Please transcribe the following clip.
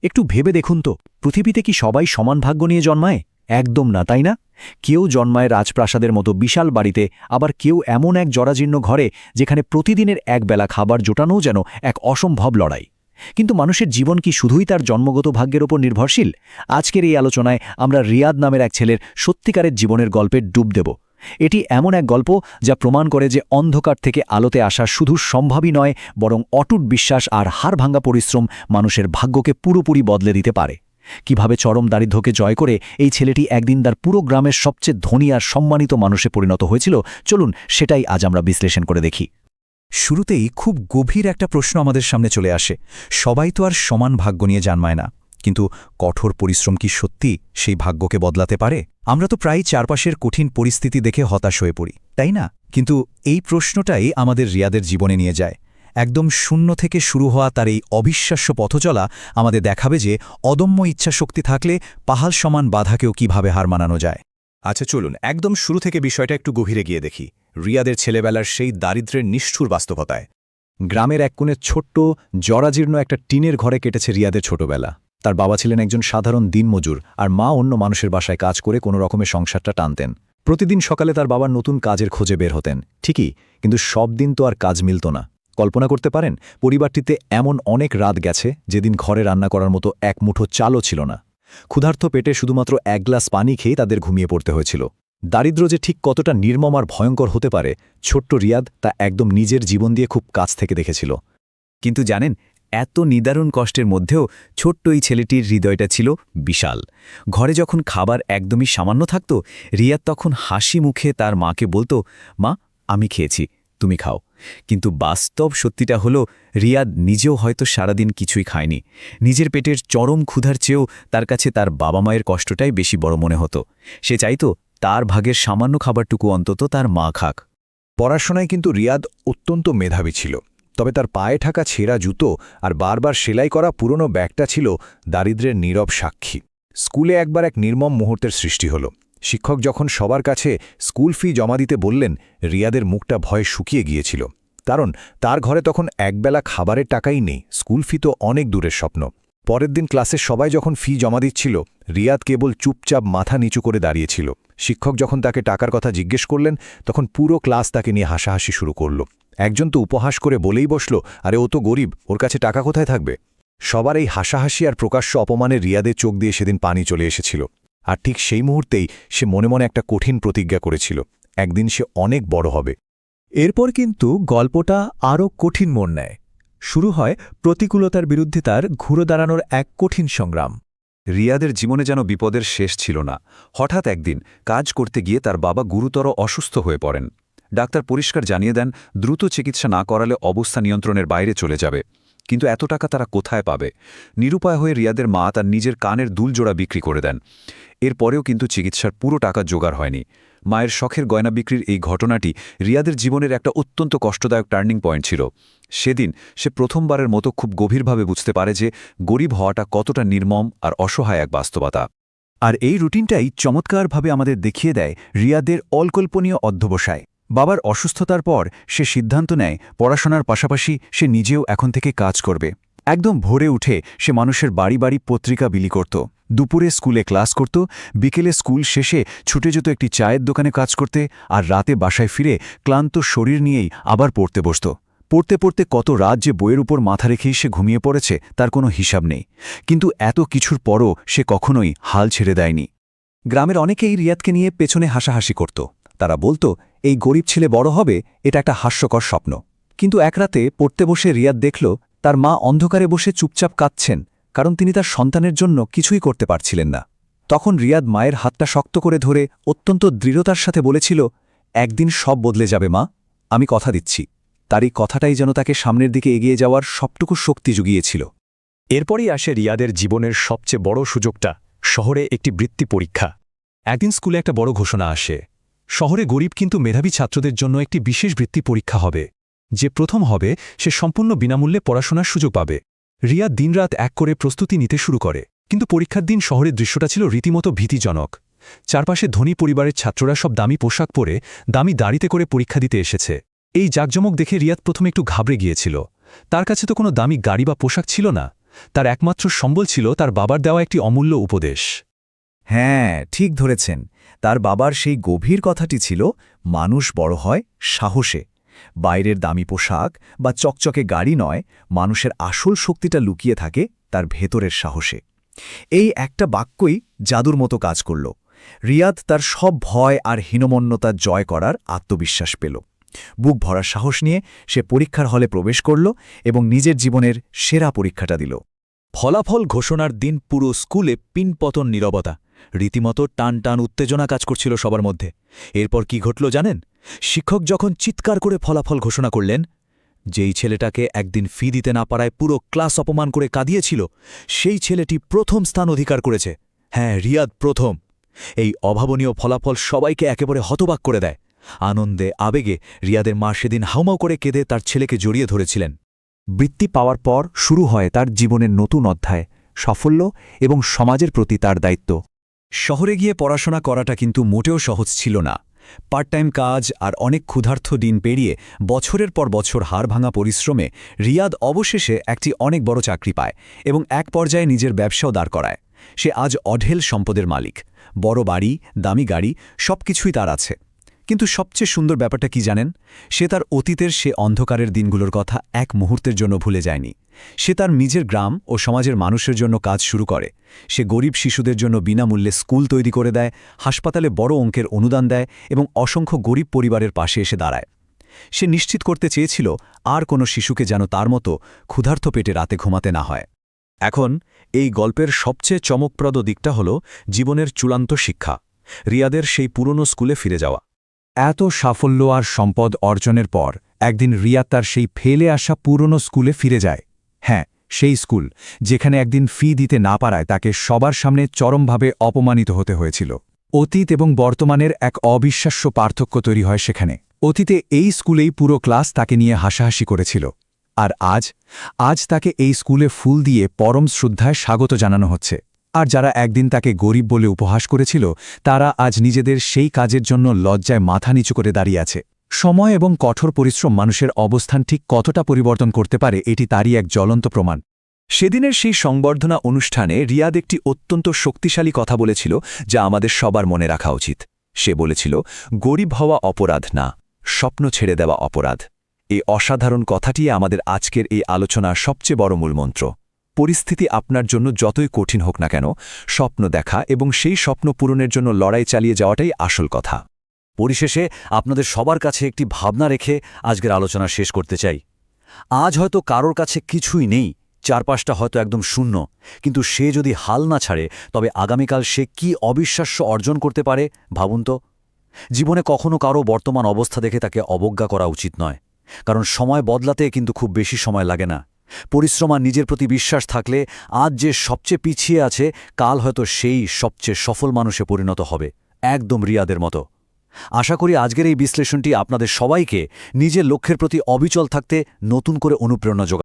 একটু ভেবে দেখুন তো, পৃথিবীতে কি সবাই সমান ভাগ্য নিয়ে জন্মায়? একদম না, তাই না? কেউ জন্মায় রাজপ্রাসাদের মতো বিশাল বাড়িতে, আবার কেউ এমন এক জরাজীর্ণ ঘরে যেখানে প্রতিদিনের একবেলা খাবার জোটানোও যেন এক অসম্ভব লড়াই। কিন্তু মানুষের জীবন কি শুধুই তার জন্মগত ভাগ্যের ওপর নির্ভরশীল? আজকের এই আলোচনায় আমরা রিয়াদ নামের এক ছেলের সত্যিকারের জীবনের গল্পে ডুব দেব। এটি এমন এক গল্প যা প্রমাণ করে যে অন্ধকার থেকে আলোতে আসা শুধু সম্ভবই নয়, বরং অটুট বিশ্বাস আর হাড়ভাঙ্গা পরিশ্রম মানুষের ভাগ্যকে পুরোপুরি বদলে দিতে পারে। কিভাবে চরম দারিদ্র্যকে জয় করে এই ছেলেটি একদিন তার পুরো গ্রামের সবচেয়ে ধনী আর সম্মানিত মানুষে পরিণত হয়েছিল, চলুন সেটাই আজ আমরা বিশ্লেষণ করে দেখি। শুরুতেই খুব গভীর একটা প্রশ্ন আমাদের সামনে চলে আসে। সবাই তো আর সমান ভাগ্য নিয়ে জন্মায় না, কিন্তু কঠোর পরিশ্রম কি সত্যি সেই ভাগ্যকে বদলাতে পারে? আমরা তো প্রায় চারপাশের কঠিন পরিস্থিতি দেখে হতাশ হয়ে পড়ি, তাই না? কিন্তু এই প্রশ্নটাই আমাদের রিয়াদের জীবনে নিয়ে যায়। একদম শূন্য থেকে শুরু হওয়া তার এই অবিশ্বাস্য পথচলা আমাদের দেখাবে যে অদম্য ইচ্ছাশক্তি থাকলে পাহাড় সমান বাধাকেও কিভাবে হার মানানো যায়। আচ্ছা চলুন একদম শুরু থেকে বিষয়টা একটু গভীরে গিয়ে দেখি, রিয়াদের ছেলেবেলার সেই দারিদ্র্যের নিষ্ঠুর বাস্তবতায়। গ্রামের এক কোণে ছোট্ট জরাজীর্ণ একটা টিনের ঘরে কেটেছে রিয়াদের ছোটবেলা। তার বাবা ছিলেন একজন সাধারণ দিনমজুর, আর মা অন্য মানুষের বাসায় কাজ করে কোনো রকমের সংসারটা টানতেন। প্রতিদিন সকালে তার বাবার নতুন কাজের খোঁজে বের হতেন, ঠিকই, কিন্তু সব দিন তো আর কাজ মিলত না। কল্পনা করতে পারেন, পরিবারটিতে এমন অনেক রাত গেছে যেদিন ঘরে রান্না করার মতো এক মুঠো চালও ছিল না। ক্ষুধার্ত পেটে শুধুমাত্র এক গ্লাস পানি খেয়ে তাদের ঘুমিয়ে পড়তে হয়েছিল। দারিদ্র্য যে ঠিক কতটা নির্মম আর ভয়ঙ্কর হতে পারে, ছোট্ট রিয়াদ তা একদম নিজের জীবন দিয়ে খুব কাছ থেকে দেখেছিল। কিন্তু জানেন, এত নিদারুণ কষ্টের মধ্যেও ছোট্ট এই ছেলেটির হৃদয়টা ছিল বিশাল। ঘরে যখন খাবার একদমই সামান্য থাকত, রিয়াদ তখন হাসি মুখে তার মাকে বলতো, মা, আমি খেয়েছি, তুমি খাও। কিন্তু বাস্তব সত্যিটা হলো, রিয়াদ নিজেও হয়তো সারাদিন কিছুই খায়নি। নিজের পেটের চরম ক্ষুধার চেয়েও তার কাছে তার বাবা মায়ের কষ্টটাই বেশি বড় মনে হতো। সে চাইতো তার ভাগের সামান্য খাবারটুকু অন্তত তার মা খাক। পড়াশোনায় কিন্তু রিয়াদ অত্যন্ত মেধাবী ছিল, তবে তার পায়ে ঠাকা ছেঁড়া জুতো আর বারবার সেলাই করা পুরনো ব্যাগটা ছিল দারিদ্র্যের নীরব সাক্ষী। স্কুলে একবার এক নির্মম মুহূর্তের সৃষ্টি হল। শিক্ষক যখন সবার কাছে স্কুল ফি জমা দিতে বললেন, রিয়াদের মুখটা ভয়ে শুকিয়ে গিয়েছিল। কারণ তার ঘরে তখন একবেলা খাবারের টাকাই নেই, স্কুল ফি তো অনেক দূরের স্বপ্ন। পরের দিন ক্লাসে সবাই যখন ফি জমা দিচ্ছিল, রিয়াদ কেবল চুপচাপ মাথা নিচু করে দাঁড়িয়েছিল। শিক্ষক যখন তাকে টাকার কথা জিজ্ঞেস করলেন, তখন পুরো ক্লাস তাকে নিয়ে হাসাহাসি শুরু করল। একজন তো উপহাস করে বলেই বসল, আরে ও তো গরিব, ওর কাছে টাকা কোথায় থাকবে? সবার এই হাসাহাসি আর প্রকাশ্য অপমানে রিয়াদের চোখ দিয়ে সেদিন পানি চলে এসেছিল। আর ঠিক সেই মুহূর্তেই সে মনে মনে একটা কঠিন প্রতিজ্ঞা করেছিল, একদিন সে অনেক বড় হবে। এরপর কিন্তু গল্পটা আরও কঠিন মোড় নেয়। শুরু হয় প্রতিকূলতার বিরুদ্ধে তার ঘুরে দাঁড়ানোর এক কঠিন সংগ্রাম। রিয়াদের জীবনে যেন বিপদের শেষ ছিল না। হঠাৎ একদিন কাজ করতে গিয়ে তার বাবা গুরুতর অসুস্থ হয়ে পড়েন। ডাক্তার পরিষ্কার জানিয়ে দেন, দ্রুত চিকিৎসা না করালে অবস্থা নিয়ন্ত্রণের বাইরে চলে যাবে। কিন্তু এত টাকা তারা কোথায় পাবে? নিরুপায় হয়ে রিয়াদের মা তার নিজের কানের দুলজোড়া বিক্রি করে দেন। এরপরেও কিন্তু চিকিৎসার পুরো টাকা জোগাড় হয়নি। মায়ের শখের গয়না বিক্রির এই ঘটনাটি রিয়াদের জীবনের একটা অত্যন্ত কষ্টদায়ক টার্নিং পয়েন্ট ছিল। সেদিন সে প্রথমবারের মতো খুব গভীরভাবে বুঝতে পারে যে গরিব হওয়াটা কতটা নির্মম আর অসহায় এক বাস্তবতা। আর এই রুটিনটাই চমৎকারভাবে আমাদের দেখিয়ে দেয় রিয়াদের অকল্পনীয় অধ্যবসায়। বাবার অসুস্থতার পর সে সিদ্ধান্ত নেয় পড়াশোনার পাশাপাশি সে নিজেও এখন থেকে কাজ করবে। একদম ভোরে উঠে সে মানুষের বাড়ি বাড়ি পত্রিকা বিলি করত, দুপুরে স্কুলে ক্লাস করত, বিকেলে স্কুল শেষে ছুটে যেত একটি চায়ের দোকানে কাজ করতে, আর রাতে বাসায় ফিরে ক্লান্ত শরীর নিয়েই আবার পড়তে বসত। পড়তে পড়তে কত রাত যে বইয়ের উপর মাথা রেখেই সে ঘুমিয়ে পড়েছে তার কোনো হিসাব নেই। কিন্তু এত কিছুর পরও সে কখনোই হাল ছেড়ে দেয়নি। গ্রামের অনেকেই রিয়াদকে নিয়ে পেছনে হাসাহাসি করত। তারা বলতো, এই গরিব ছেলে বড় হবে, এটা একটা হাস্যকর স্বপ্ন। কিন্তু এক রাতে পড়তে বসে রিয়াদ দেখল তার মা অন্ধকারে বসে চুপচাপ কাঁদছেন, কারণ তিনি তার সন্তানের জন্য কিছুই করতে পারছিলেন না। তখন রিয়াদ মায়ের হাতটা শক্ত করে ধরে অত্যন্ত দৃঢ়তার সাথে বলেছিল, একদিন সব বদলে যাবে মা, আমি কথা দিচ্ছি। তার এই কথাটাই যেন তাকে সামনের দিকে এগিয়ে যাওয়ার সবটুকু শক্তি জুগিয়েছিল। এরপরই আসে রিয়াদের জীবনের সবচেয়ে বড় সুযোগটা, শহরে একটি বৃত্তি পরীক্ষা। একদিন স্কুলে একটা বড় ঘোষণা আসে, শহরে গরিব কিন্তু মেধাবী ছাত্রদের জন্য একটি বিশেষ বৃত্তি পরীক্ষা হবে। যে প্রথম হবে সে সম্পূর্ণ বিনামূল্যে পড়াশোনার সুযোগ পাবে। রিয়া দিনরাত এক করে প্রস্তুতি নিতে শুরু করে, কিন্তু পরীক্ষার দিন শহরের দৃশ্যটা ছিল রীতিমতো ভীতিজনক। চারপাশে ধনী পরিবারের ছাত্ররা সব দামি পোশাক পরে দামি দাড়িতে করে পরীক্ষা দিতে এসেছে। এই জাঁকজমক দেখে রিয়াদ প্রথমে একটু ঘাবড়ে গিয়েছিল। তার কাছে তো কোনো দামি গাড়ি বা পোশাক ছিল না। তার একমাত্র সম্বল ছিল তার বাবার দেওয়া একটি অমূল্য উপদেশ। হ্যাঁ, ঠিক ধরেছেন। তার বাবার সেই গভীর কথাটি ছিল, মানুষ বড় হয় সাহসে। বাইরের দামি পোশাক বা চকচকে গাড়ি নয়, মানুষের আসল শক্তিটা লুকিয়ে থাকে তার ভেতরের সাহসে। এই একটা বাক্যই জাদুর মতো কাজ করল। রিয়াদ তার সব ভয় আর হীনমন্যতা জয় করার আত্মবিশ্বাস পেল। বুক ভরা সাহস নিয়ে সে পরীক্ষার হলে প্রবেশ করল এবং নিজের জীবনের সেরা পরীক্ষাটা দিল। ফলাফল ঘোষণার দিন পুরো স্কুলে পিনপতন নীরবতা, রীতিমতো টান টান উত্তেজনা কাজ করছিল সবার মধ্যে। এরপর কি ঘটল জানেন? শিক্ষক যখন চিৎকার করে ফলাফল ঘোষণা করলেন, যেই ছেলেটাকে একদিন ফি দিতে না পারায় পুরো ক্লাস অপমান করে কাঁদিয়েছিল, সেই ছেলেটি প্রথম স্থান অধিকার করেছে। হ্যাঁ, রিয়াদ প্রথম। এই অভাবনীয় ফলাফল সবাইকে একেবারে হতবাক করে দেয়। আনন্দে আবেগে রিয়াদের মা সেদিন হাউমাউ করে কেঁদে তার ছেলেকে জড়িয়ে ধরেছিলেন। বৃত্তি পাওয়ার পর শুরু হয় তার জীবনের নতুন অধ্যায়, সাফল্য এবং সমাজের প্রতি তার দায়িত্ব। শহরে গিয়ে পড়াশোনা করাটা কিন্তু মোটেও সহজ ছিল না। পার্ট টাইম কাজ আর অনেক ক্ষুধার্ত দিন পেরিয়ে বছরের পর বছর হাড় ভাঙা পরিশ্রমে রিয়াদ অবশেষে একটি অনেক বড় চাকরি পায় এবং এক পর্যায়ে নিজের ব্যবসাও দাঁড় করায়। সে আজ অঢেল সম্পদের মালিক, বড় বাড়ি, দামি গাড়ি, সবকিছুই তার আছে। কিন্তু সবচেয়ে সুন্দর ব্যাপারটা কি জানেন? সে তার অতীতের সে অন্ধকারের দিনগুলোর কথা এক মুহূর্তের জন্য ভুলে যায়নি। সে তার নিজের গ্রাম ও সমাজের মানুষের জন্য কাজ শুরু করে। সে গরিব শিশুদের জন্য বিনামূল্যে স্কুল তৈরি করে দেয়, হাসপাতালে বড় অঙ্কের অনুদান দেয় এবং অসংখ্য গরিব পরিবারের পাশে এসে দাঁড়ায়। সে নিশ্চিত করতে চেয়েছিল আর কোনো শিশুকে যেন তার মতো ক্ষুধার্ত পেটে রাতে ঘুমাতে না হয়। এখন এই গল্পের সবচেয়ে চমকপ্রদ দিকটা হল জীবনের চূড়ান্ত শিক্ষা, রিয়াদের সেই পুরনো স্কুলে ফিরে যাওয়া। এত সাফল্য আর সম্পদ অর্জনের পর একদিন রিয়াদ তার সেই ফেলে আসা পুরনো স্কুলে ফিরে যায়। হ্যাঁ, সেই স্কুল যেখানে একদিন ফি দিতে না পারায় তাকে সবার সামনে চরমভাবে অপমানিত হতে হয়েছিল। অতীত এবং বর্তমানের এক অবিশ্বাস্য পার্থক্য তৈরি হয় সেখানে। অতীতে এই স্কুলেই পুরো ক্লাস তাকে নিয়ে হাসাহাসি করেছিল, আর আজ তাকে এই স্কুলে ফুল দিয়ে পরম শ্রদ্ধায় স্বাগত জানানো হচ্ছে। আর যারা একদিন তাকে গরিব বলে উপহাস করেছিল, তারা আজ নিজেদের সেই কাজের জন্য লজ্জায় মাথা নিচু করে দাঁড়িয়ে আছে। সময় এবং কঠোর পরিশ্রম মানুষের অবস্থান ঠিক কতটা পরিবর্তন করতে পারে, এটি তারই এক জ্বলন্ত প্রমাণ। সেদিনের সেই সংবর্ধনা অনুষ্ঠানে রিয়াদ একটি অত্যন্ত শক্তিশালী কথা বলেছিল, যা আমাদের সবার মনে রাখা উচিত। সে বলেছিল, গরিব হওয়া অপরাধ না, স্বপ্ন ছেড়ে দেওয়া অপরাধ। এই অসাধারণ কথাটি আমাদের আজকের এই আলোচনার সবচেয়ে বড় মূলমন্ত্র। পরিস্থিতি আপনার জন্য যতই কঠিন হোক না কেন, স্বপ্ন দেখা এবং সেই স্বপ্ন পূরণের জন্য লড়াই চালিয়ে যাওয়াটাই আসল কথা। পরিশেষে আপনাদের সবার কাছে একটি ভাবনা রেখে আজকের আলোচনা শেষ করতে চাই। আজ হয়তো কারোর কাছে কিছুই নেই, চারপাশটা হয়তো একদম শূন্য, কিন্তু সে যদি হাল না ছাড়ে, তবে আগামীকাল সে কি অবিশ্বাস্য অর্জন করতে পারে ভাবুন তো। জীবনে কখনো কারো বর্তমান অবস্থা দেখে তাকে অবজ্ঞা করা উচিত নয়, কারণ সময় বদলাতে কিন্তু খুব বেশি সময় লাগে না। পরিশ্রম আর নিজের প্রতি বিশ্বাস থাকলে আজ যে সবচেয়ে পিছিয়ে আছে, কাল হয়তো সেই সবচেয়ে সফল মানুষে পরিণত হবে, একদম রিয়াদের মতো। আশা করি আজকের এই বিশ্লেষণটি আপনাদের সবাইকে নিজের লক্ষ্যের প্রতি অবিচল থাকতে নতুন করে অনুপ্রেরণা যোগাবে।